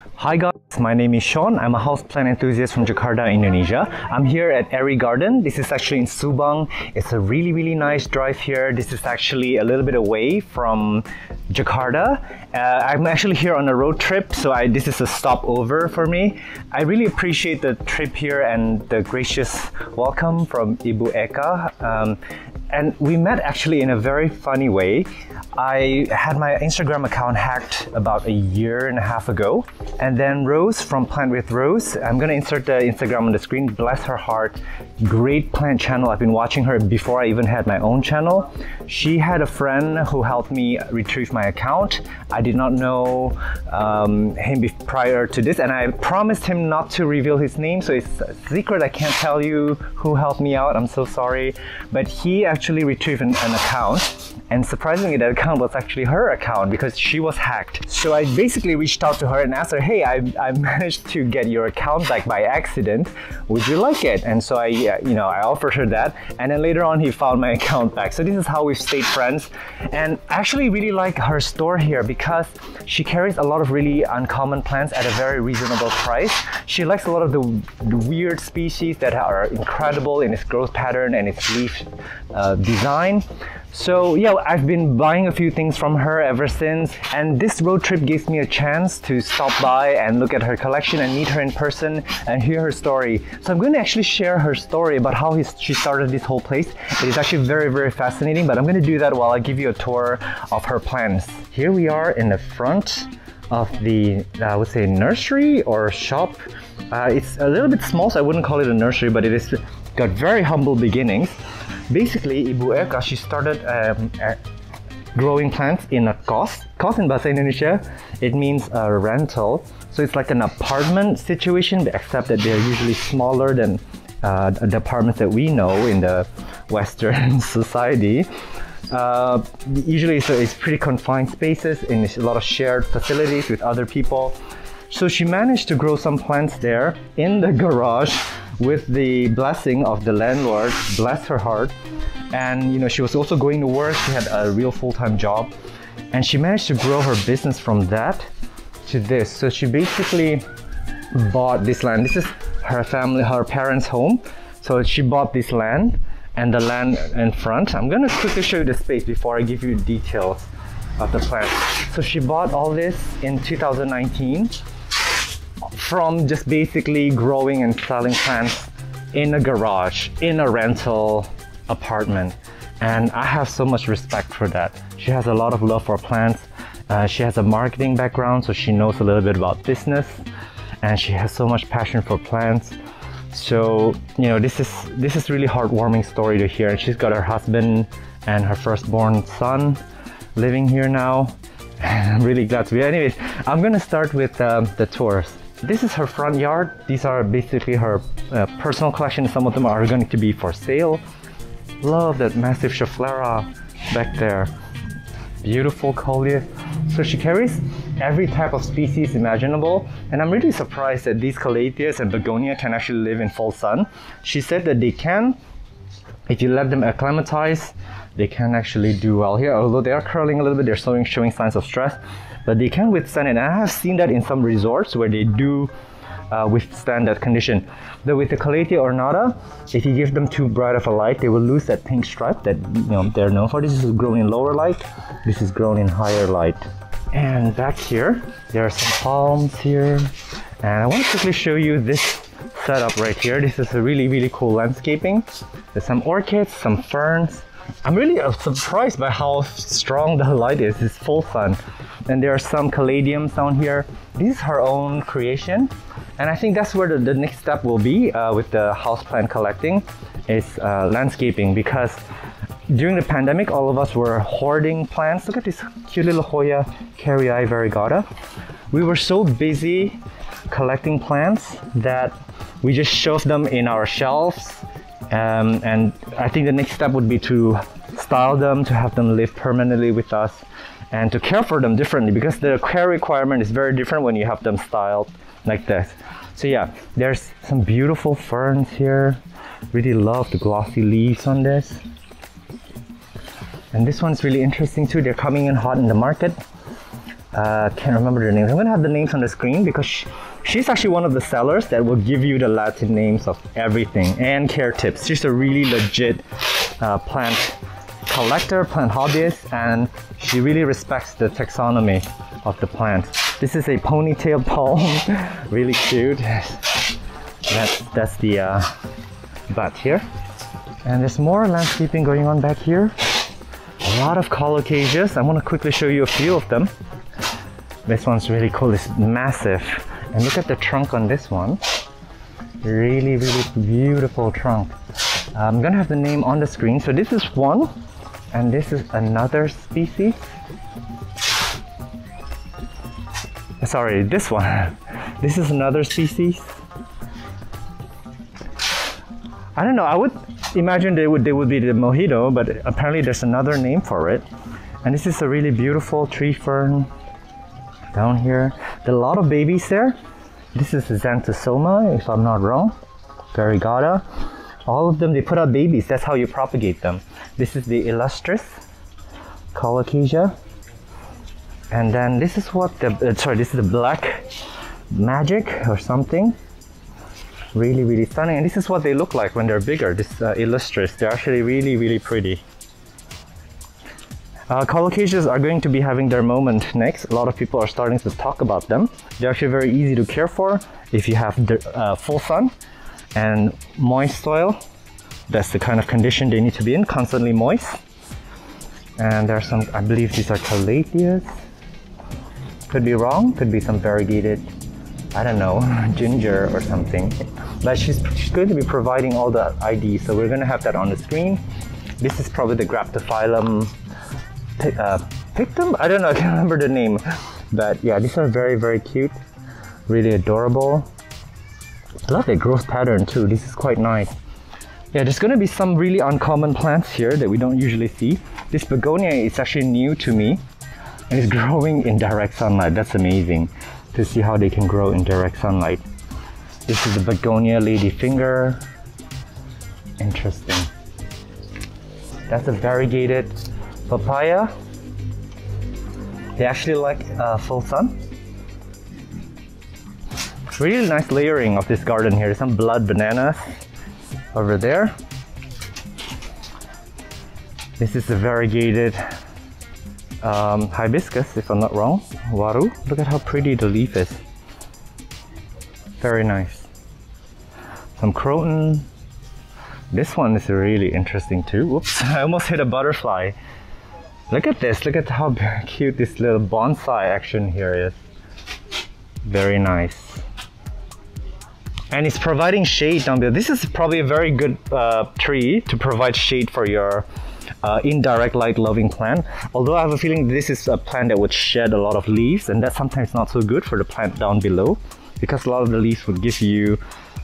Hi guys, my name is Sean. I'm a houseplant enthusiast from Jakarta, Indonesia. I'm here at Airy Garden. This is actually in Subang. It's a really nice drive here. This is actually a little bit away from Jakarta. I'm actually here on a road trip, so this is a stopover for me. I really appreciate the trip here and the gracious welcome from Ibu Eka. And we met actually in a very funny way. I had my Instagram account hacked about a year and a half ago. And then Rose from Plant with Rose, I'm gonna insert the Instagram on the screen, bless her heart, great plant channel. I've been watching her before I even had my own channel. She had a friend who helped me retrieve my account. I did not know him prior to this, and I promised him not to reveal his name, so it's a secret. I can't tell you who helped me out, I'm so sorry. But he actually retrieved an account, and surprisingly that account was actually her account because she was hacked. So I basically reached out to her and asked her, hey, I managed to get your account back by accident. Would you like it? And so I offered her that, and then later on he found my account back. So this is how we've stayed friends. And I actually really like her store here because she carries a lot of really uncommon plants at a very reasonable price. She likes a lot of the weird species that are incredible in its growth pattern and its leaf design. So yeah, I've been buying a few things from her ever since, and this road trip gives me a chance to stop by and look at her collection and meet her in person and hear her story. So I'm going to actually share her story about how she started this whole place. It is actually very fascinating, but I'm going to do that while I give you a tour of her plants. Here we are in the front of the, I would say, nursery or shop. It's a little bit small, so I wouldn't call it a nursery, but it is got very humble beginnings. Basically, Ibu Eka, she started growing plants in a kos. Kos in Bahasa Indonesia, it means a rental. So it's like an apartment situation, except that they're usually smaller than the apartments that we know in the Western society. Usually, so it's pretty confined spaces and a lot of shared facilities with other people. So she managed to grow some plants there in the garage with the blessing of the landlord, bless her heart. And she was also going to work. She had a real full-time job, and she managed to grow her business from that to this. So she basically bought this land. This is her parents' home. So she bought this land and the land in front. I'm gonna quickly show you the space before I give you details of the plant. So she bought all this in 2019 from just basically growing and selling plants in a garage, in a rental apartment. And I have so much respect for that. She has a lot of love for plants. She has a marketing background, so she knows a little bit about business, and she has so much passion for plants. So this is really heartwarming story to hear. And she's got her husband and her firstborn son living here now, and I'm really glad to be. Anyways, I'm gonna start with the tours. This is her front yard. These are basically her personal collection. Some of them are going to be for sale. Love that massive Schefflera back there. Beautiful coleus. So she carries every type of species imaginable, and I'm really surprised that these Calatheas and Begonia can actually live in full sun. She said that they can, if you let them acclimatize, they can actually do well here. Although they are curling a little bit, they're showing signs of stress, but they can withstand it. And I have seen that in some resorts where they do withstand that condition. Though with the Calathea ornata, if you give them too bright of a light, they will lose that pink stripe that they're known for. This is grown in lower light, this is grown in higher light. And back here, there are some palms here. And I want to quickly show you this setup right here. This is a really cool landscaping. There's some orchids, some ferns. I'm really surprised by how strong the light is. It's full sun. And there are some caladiums down here. This is her own creation. And I think that's where the next step will be with the houseplant collecting, is landscaping. Because during the pandemic, all of us were hoarding plants. Look at this cute little Hoya carrii variegata. We were so busy collecting plants that we just shoved them in our shelves. And I think the next step would be to style them, to have them live permanently with us, and to care for them differently, because the care requirement is very different when you have them styled like this. So yeah, there's some beautiful ferns here. Really love the glossy leaves on this. And this one's really interesting too. They're coming in hot in the market. Can't remember their names. I'm gonna have the names on the screen because she's actually one of the sellers that will give you the Latin names of everything and care tips. She's a really legit plant collector, plant hobbyist, and she really respects the taxonomy of the plant. This is a ponytail palm, really cute. That's the butt here. And there's more landscaping going on back here. A lot of Colocasias. I want to quickly show you a few of them. This one's really cool. It's massive. And look at the trunk on this one. Really, really beautiful trunk. I'm gonna have the name on the screen. So this is one, and this is another species. Sorry, this one. This is another species. I don't know, I would imagine they would be the mojito, but apparently there's another name for it. And this is a really beautiful tree fern down here. There are a lot of babies there. This is Xanthosoma, if I'm not wrong. Variegata. All of them, they put out babies. That's how you propagate them. This is the illustris, Colocasia. And then this is what the, this is the black magic or something. Really, really stunning. And this is what they look like when they're bigger. This illustris, they're actually really, really pretty. Colocasias are going to be having their moment next. A lot of people are starting to talk about them. They're actually very easy to care for if you have full sun and moist soil. That's the kind of condition they need to be in, constantly moist. And there are some, I believe these are Calatheas. Could be wrong, could be some variegated, I don't know, ginger or something. But she's going to be providing all the IDs, so we're going to have that on the screen. This is probably the Graptophyllum pictum? I don't know, I can't remember the name. But yeah, these are very, very cute. Really adorable. I love the growth pattern too. This is quite nice. Yeah, there's going to be some really uncommon plants here that we don't usually see. This begonia is actually new to me. And it's growing in direct sunlight. That's amazing to see how they can grow in direct sunlight. This is the begonia ladyfinger. Interesting. That's a variegated papaya. They actually like full sun. Really nice layering of this garden here. There's some blood bananas over there. This is a variegated hibiscus, if I'm not wrong. Waru. Look at how pretty the leaf is. Very nice. Some croton. This one is really interesting too. Whoops, I almost hit a butterfly. Look at this. Look at how cute this little bonsai action here is. Very nice. And it's providing shade down there. This is probably a very good tree to provide shade for your indirect light loving plant. Although I have a feeling this is a plant that would shed a lot of leaves, and that's sometimes not so good for the plant down below, because a lot of the leaves would give you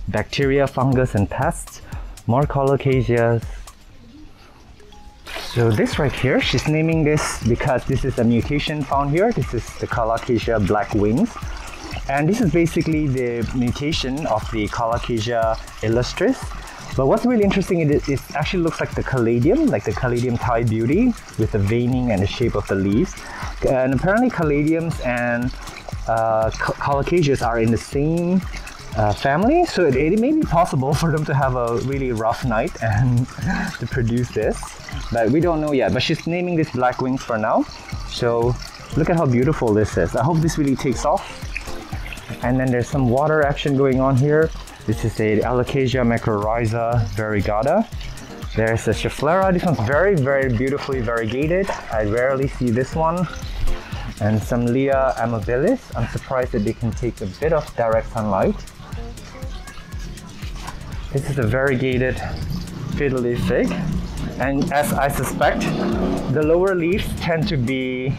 bacteria, fungus, and pests. More Colocasias. So this right here, she's naming this because this is a mutation found here. This is the Colocasia black wings. And this is basically the mutation of the Colocasia illustris. But what's really interesting is it actually looks like the caladium, like the caladium Thai beauty, with the veining and the shape of the leaves. And apparently caladiums and Colocasias are in the same family, so it may be possible for them to have a really rough night and to produce this, but we don't know yet. But she's naming this black wings for now. So look at how beautiful this is. I hope this really takes off. And then there's some water action going on here. This is a Alocasia mycorrhiza variegata. There's a Schefflera. This one's very, very beautifully variegated. I rarely see this one. And some Lea amabilis. I'm surprised that they can take a bit of direct sunlight. This is a variegated fiddle-leaf fig. And as I suspect, the lower leaves tend to be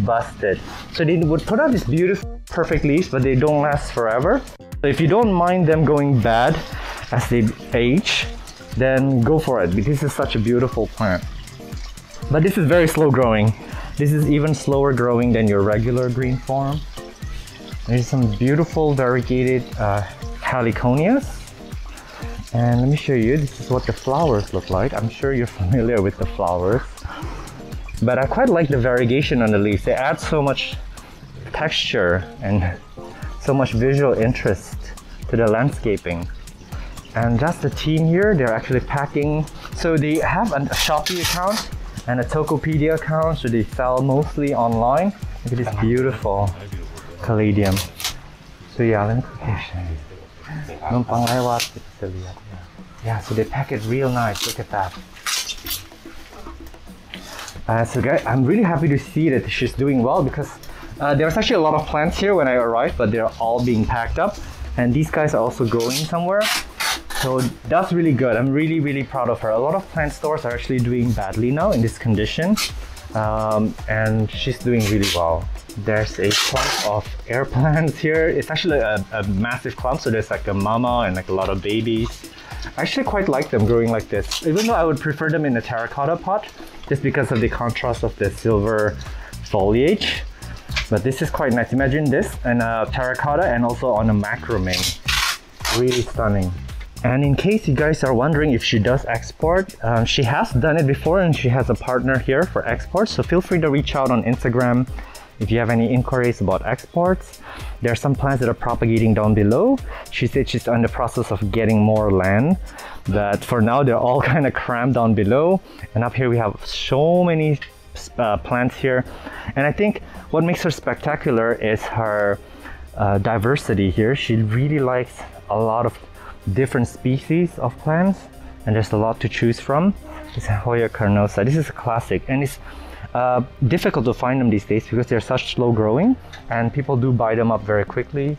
busted. So they would put out these beautiful, perfect leaves, but they don't last forever. So if you don't mind them going bad as they age, then go for it, because this is such a beautiful plant. But this is very slow growing. This is even slower growing than your regular green form. There's some beautiful variegated heliconias. And let me show you, this is what the flowers look like. I'm sure you're familiar with the flowers. But I quite like the variegation on the leaves. They add so much texture and so much visual interest to the landscaping. And that's the team here. They're actually packing. So they have a Shopee account and a Tokopedia account, so they sell mostly online. Look at this beautiful caladium. So yeah, let me quickly show you. Numpang lewat, bisa lihat. Yeah, so they pack it real nice. Look at that. So guys, I'm really happy to see that she's doing well, because there's actually a lot of plants here when I arrived, but they're all being packed up. And these guys are also going somewhere. So that's really good. I'm really proud of her. A lot of plant stores are actually doing badly now in this condition. And she's doing really well. There's a clump of air plants here. It's actually a massive clump, so there's like a mama and like a lot of babies. I actually quite like them growing like this, even though I would prefer them in a terracotta pot, just because of the contrast of the silver foliage. But this is quite nice. Imagine this in a terracotta and also on a macrame. Really stunning. And in case you guys are wondering if she does export, she has done it before and she has a partner here for export. So feel free to reach out on Instagram if you have any inquiries about exports. There are some plants that are propagating down below. She said she's in the process of getting more land, but for now they're all kind of crammed down below. And up here we have so many plants here. And I think what makes her spectacular is her diversity here. She really likes a lot of different species of plants, and there's a lot to choose from. This is Hoya carnosa. This is a classic, and it's difficult to find them these days because they're such slow growing and people do buy them up very quickly.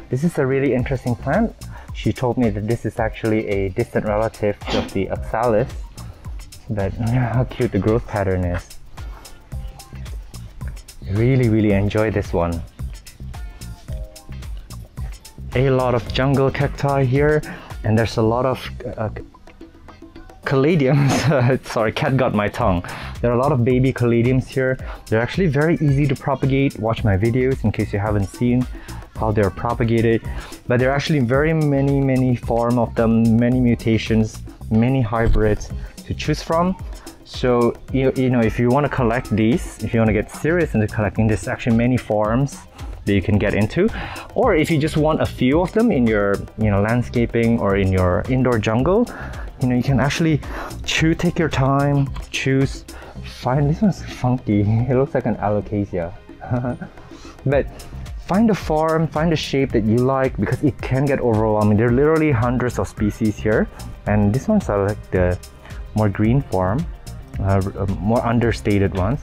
This is a really interesting plant. She told me that this is actually a distant relative of the oxalis, but how cute the growth pattern is. Really enjoy this one. A lot of jungle cacti here, and there's a lot of caladiums. Sorry, cat got my tongue. There are a lot of baby caladiums here. They're actually very easy to propagate. Watch my videos in case you haven't seen how they're propagated. But there are actually very many forms of them, many mutations, many hybrids to choose from. So you know, if you want to collect these, if you want to get serious into collecting, there's actually many forms that you can get into. Or if you just want a few of them in your landscaping or in your indoor jungle, you can actually take your time, choose, find. This one's funky. It looks like an Colocasia. But find a form, find a shape that you like, because it can get overwhelming. There are literally hundreds of species here, and this one's like the more green form, more understated ones.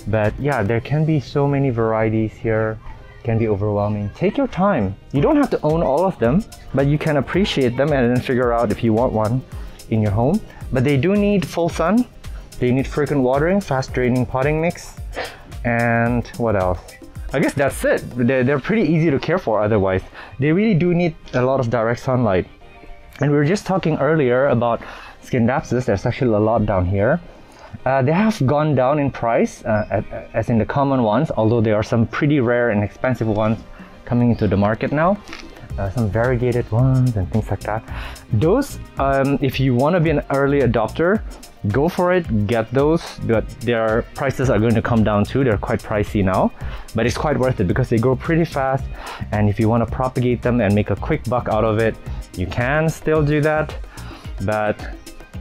But yeah, there can be so many varieties here. Can be overwhelming. Take your time. You don't have to own all of them, but you can appreciate them and then figure out if you want one in your home. But they do need full sun. They need frequent watering, fast draining potting mix, and what else? I guess that's it. They're pretty easy to care for otherwise. They really do need a lot of direct sunlight. And we were just talking earlier about scandapsus. There's actually a lot down here. They have gone down in price, as in the common ones, although there are some pretty rare and expensive ones coming into the market now. Some variegated ones and things like that. Those, if you want to be an early adopter, go for it, get those, but their prices are going to come down too. They're quite pricey now, but it's quite worth it because they grow pretty fast, and if you want to propagate them and make a quick buck out of it, you can still do that. But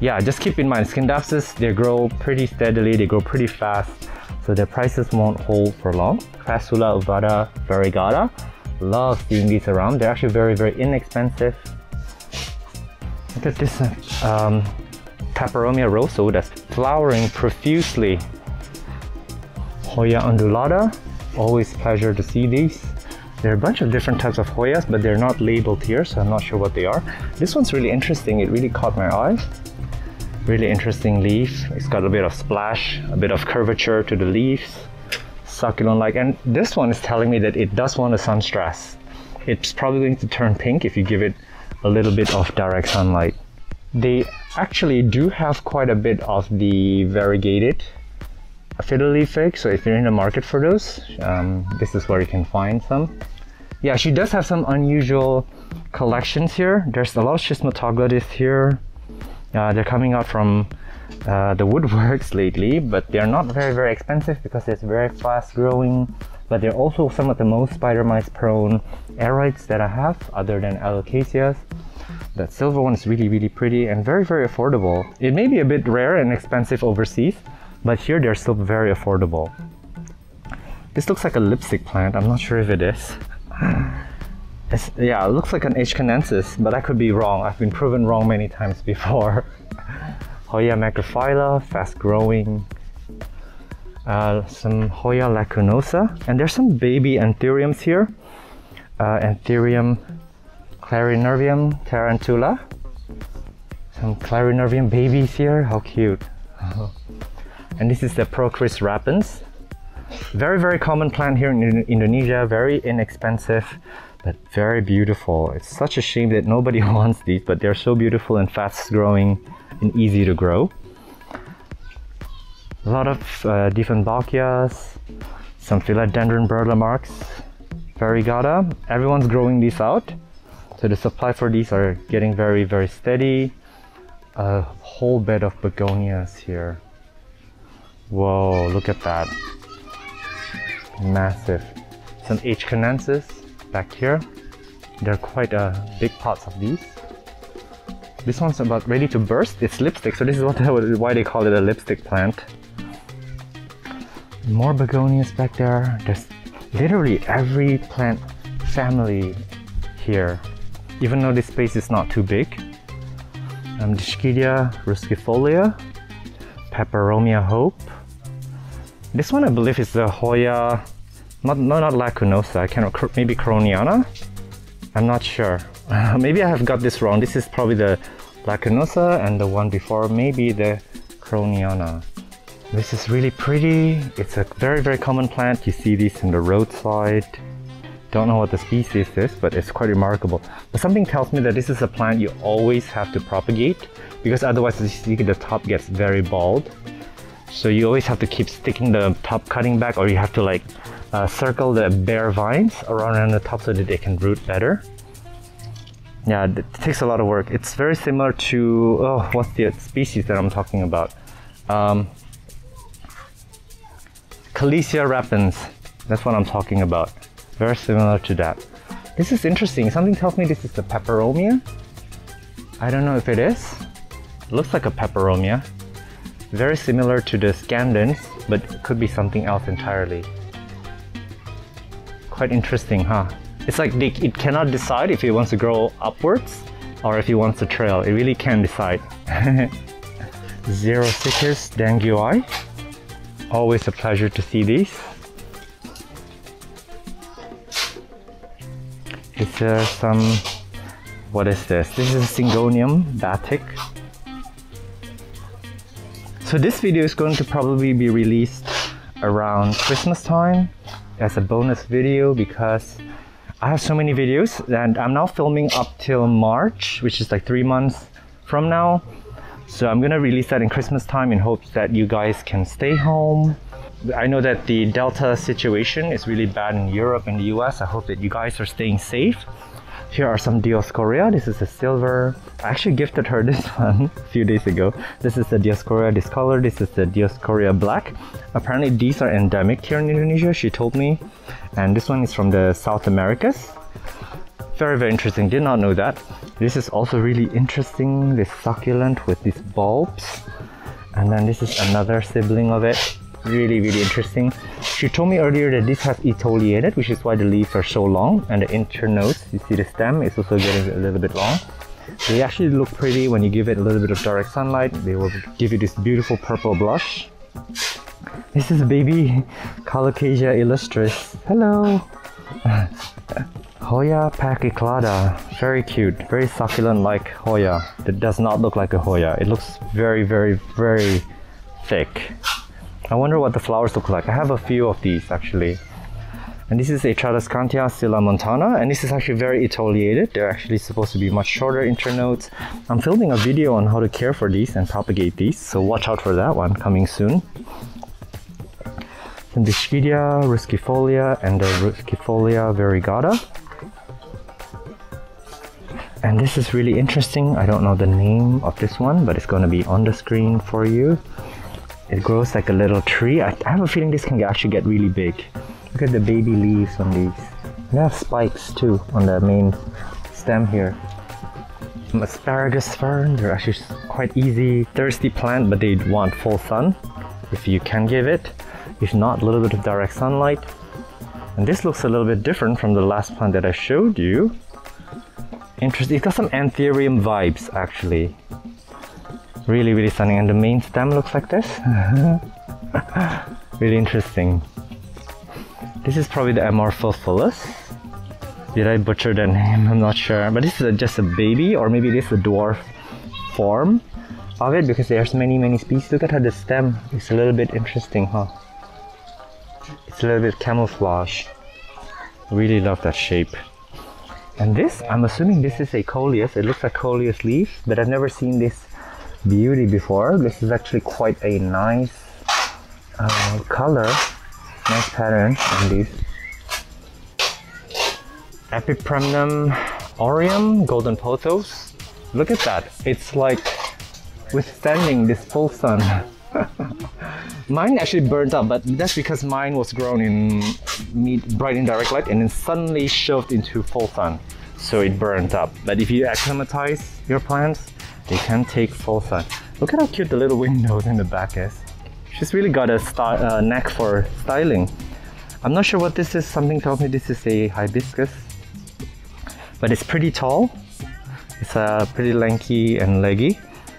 yeah, just keep in mind, scandapsus, they grow pretty steadily, they grow pretty fast, so their prices won't hold for long. Crassula ovata variegata, love seeing these around. They're actually very inexpensive. Look at this Peperomia rosso that's flowering profusely. Hoya undulata, always pleasure to see these. There are a bunch of different types of Hoyas, but they're not labeled here, so I'm not sure what they are. This one's really interesting, it really caught my eye. Really interesting leaf. It's got a bit of splash, a bit of curvature to the leaves. Succulent-like. And this one is telling me that it does want a sun stress. It's probably going to turn pink if you give it a little bit of direct sunlight. They actually do have quite a bit of the variegated fiddle-leaf fig, so if you're in the market for those, this is where you can find some. Yeah, she does have some unusual collections here. There's a lot of schismatoglotis here. They're coming out from the woodworks lately, but they're not very expensive because it's very fast growing. But they're also some of the most spider mites prone aerites that I have, other than Alocasias. That silver one is really pretty and very affordable. It may be a bit rare and expensive overseas, but here they're still very affordable. This looks like a lipstick plant. I'm not sure if it is. Yeah, it looks like an H. canensis, but I could be wrong. I've been proven wrong many times before. Hoya macrophylla, fast growing. Some Hoya lacunosa, and there's some baby anthuriums here. Anthurium clarinervium tarantula. Some clarinervium babies here. How cute. And this is the Procris rapens. Very common plant here in Indonesia. Very inexpensive, but very beautiful. It's such a shame that nobody wants these, but they're so beautiful and fast growing and easy to grow. A lot of Dieffenbachyias, some Philodendron burlemarks, variegata. Everyone's growing these out, so the supply for these are getting very steady. A whole bed of begonias here. Whoa, look at that. Massive. Some H. canensis back here. There are quite big pots of these. This one's about ready to burst. It's lipstick, so this is why they call it a lipstick plant. More begonias back there. There's literally every plant family here, even though this space is not too big. Dischidia ruskifolia, Peperomia hope. This one I believe is the Hoya, not lacunosa. I cannot, maybe Croniana. I'm not sure. Maybe I have got this wrong. This is probably the lacunosa, and the one before maybe the Croniana. This is really pretty. It's a very common plant. You see these in the roadside. Don't know what the species is, but it's quite remarkable. But something tells me that this is a plant you always have to propagate, because otherwise you see the top gets very bald. So you always have to keep sticking the top cutting back, or you have to like circle the bare vines around the top so that they can root better. Yeah, it takes a lot of work. It's very similar to, oh, what's the species that I'm talking about? Colocasia rapens. That's what I'm talking about. Very similar to that. This is interesting. Something tells me this is the Peperomia. I don't know if it is. It looks like a Peperomia. Very similar to the scandens, but it could be something else entirely. Quite interesting, huh? It's like it cannot decide if it wants to grow upwards or if it wants to trail. It really can't decide. Xerosychus danguii. Always a pleasure to see these. Is there some, what is this? This is a Syngonium batik. So this video is going to probably be released around Christmas time as a bonus video, because I have so many videos and I'm now filming up till March, which is like 3 months from now. So I'm gonna release that in Christmas time in hopes that you guys can stay home. I know that the Delta situation is really bad in Europe and the US. I hope that you guys are staying safe. Here are some Dioscorea. This is a silver. I actually gifted her this one a few days ago. This is the Dioscorea discolor. This is the Dioscorea black. Apparently these are endemic here in Indonesia, she told me. And this one is from the South Americas. Very interesting, did not know that. This is also really interesting, this succulent with these bulbs. And then this is another sibling of it. Really interesting. She told me earlier that this has etiolated, which is why the leaves are so long, and the internodes, you see the stem is also getting a little bit long. They actually look pretty when you give it a little bit of direct sunlight. They will give you this beautiful purple blush. This is baby Colocasia illustris. Hello! Hoya pachyclada. Very cute, very succulent like Hoya. That does not look like a Hoya. It looks very thick. I wonder what the flowers look like. I have a few of these actually. And this is a Tradescantia montana, and this is actually very etiolated. They're actually supposed to be much shorter internodes. I'm filming a video on how to care for these and propagate these, so watch out for that one coming soon. Some Dischidia ruskifolia and the Ruskifolia variegata. And this is really interesting. I don't know the name of this one, but it's going to be on the screen for you. It grows like a little tree. I have a feeling this can actually get really big. Look at the baby leaves on these. They have spikes too on the main stem here. Some asparagus fern. They're actually quite easy, thirsty plant, but they want full sun if you can give it. If not, a little bit of direct sunlight. And this looks a little bit different from the last plant that I showed you. Interesting. It's got some anthurium vibes actually. Really, really stunning. And the main stem looks like this. Really interesting. This is probably the Amorphophilus. Did I butcher the name? I'm not sure. But this is just a baby, or maybe this is a dwarf form of it, because there's many species. Look at how the stem is a little bit interesting, huh? It's a little bit camouflage. Really love that shape. And this, I'm assuming this is a coleus. It looks like coleus leaf, but I've never seen this beauty before. This is actually quite a nice color. Nice pattern on these. Peperomia aureum, golden pothos. Look at that. It's like withstanding this full sun. Mine actually burnt up, but that's because mine was grown in bright indirect light and then suddenly shoved into full sun. So it burnt up. But if you acclimatize your plants, they can take full sun. Look at how cute the little windows in the back is. She's really got a knack for styling. I'm not sure what this is. Something tells me this is a hibiscus, but it's pretty tall. It's pretty lanky and leggy.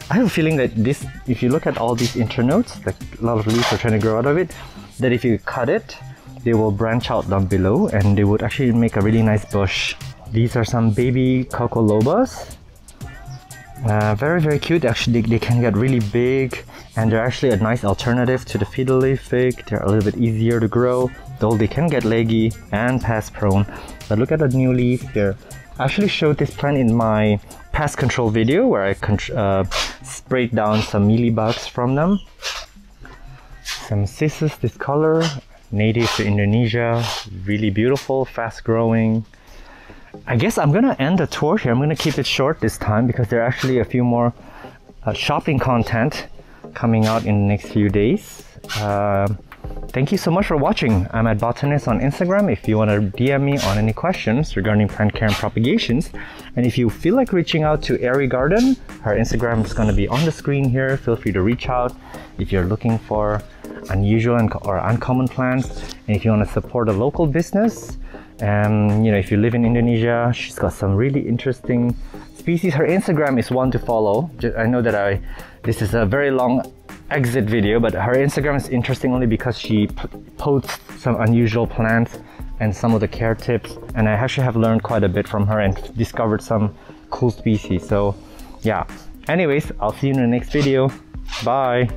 I have a feeling that this, if you look at all these internodes, like a lot of leaves are trying to grow out of it, that if you cut it, they will branch out down below and they would actually make a really nice bush. These are some baby cocolobas. Very cute. Actually, they can get really big, and they're actually a nice alternative to the fiddle leaf fig. They're a little bit easier to grow, though they can get leggy and pest prone. But look at the new leaf here. I actually showed this plant in my pest control video where I sprayed down some mealybugs from them. Some cissus, this color, native to Indonesia, really beautiful, fast growing. I guess I'm gonna end the tour here. I'm gonna keep it short this time because there are actually a few more shopping content coming out in the next few days. Thank you so much for watching. I'm at Botanist on Instagram if you want to DM me on any questions regarding plant care and propagations. And if you feel like reaching out to Airy Garden, her Instagram is going to be on the screen here. Feel free to reach out if you're looking for unusual or uncommon plants. And if you want to support a local business, and if you live in Indonesia, she's got some really interesting species. Her Instagram is one to follow. I know that this is a very long exit video, but her Instagram is interesting only because she posts some unusual plants and some of the care tips, and I actually have learned quite a bit from her and discovered some cool species. So yeah, anyways, I'll see you in the next video. Bye.